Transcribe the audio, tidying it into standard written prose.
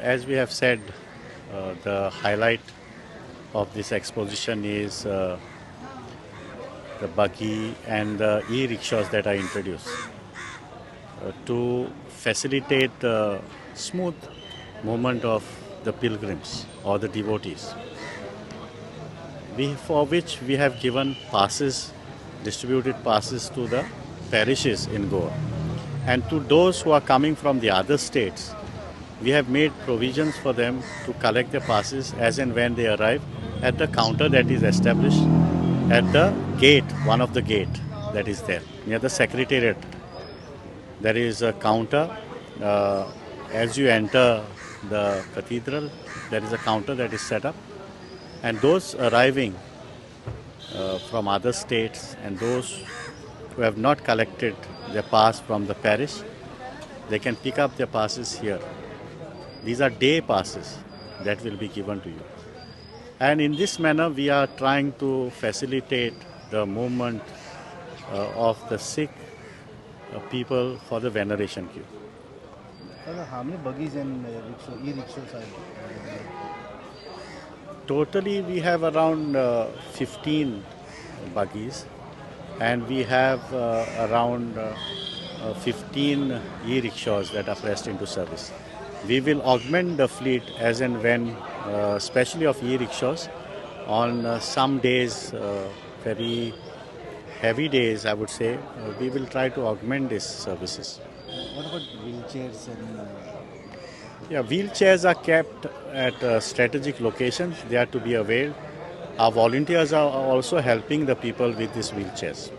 as we have said, the highlight of this exposition is the buggy and the e-rickshaws that are introduced to facilitate the smooth movement of the pilgrims or the devotees. For which we have given passes, distributed passes to the parishes in Goa. And to those who are coming from the other states, we have made provisions for them to collect their passes as and when they arrive at the counter that is established at the gate, one of the gate that is there near the secretariat. There is a counter. As you enter the cathedral, there is a counter that is set up, and those arriving from other states and those who have not collected their pass from the parish, they can pick up their passes here. These are day passes that will be given to you. And in this manner, we are trying to facilitate the movement of the sick people for the veneration queue. How many buggies and e-rickshaws are Totally, we have around 15 buggies, and we have around 15 e-rickshaws that are pressed into service. We will augment the fleet as and when, especially of e-rickshaws, on some days, very heavy days, I would say, we will try to augment these services. What about wheelchairs and? Yeah, wheelchairs are kept at strategic locations. They are to be availed. Our volunteers are also helping the people with these wheelchairs.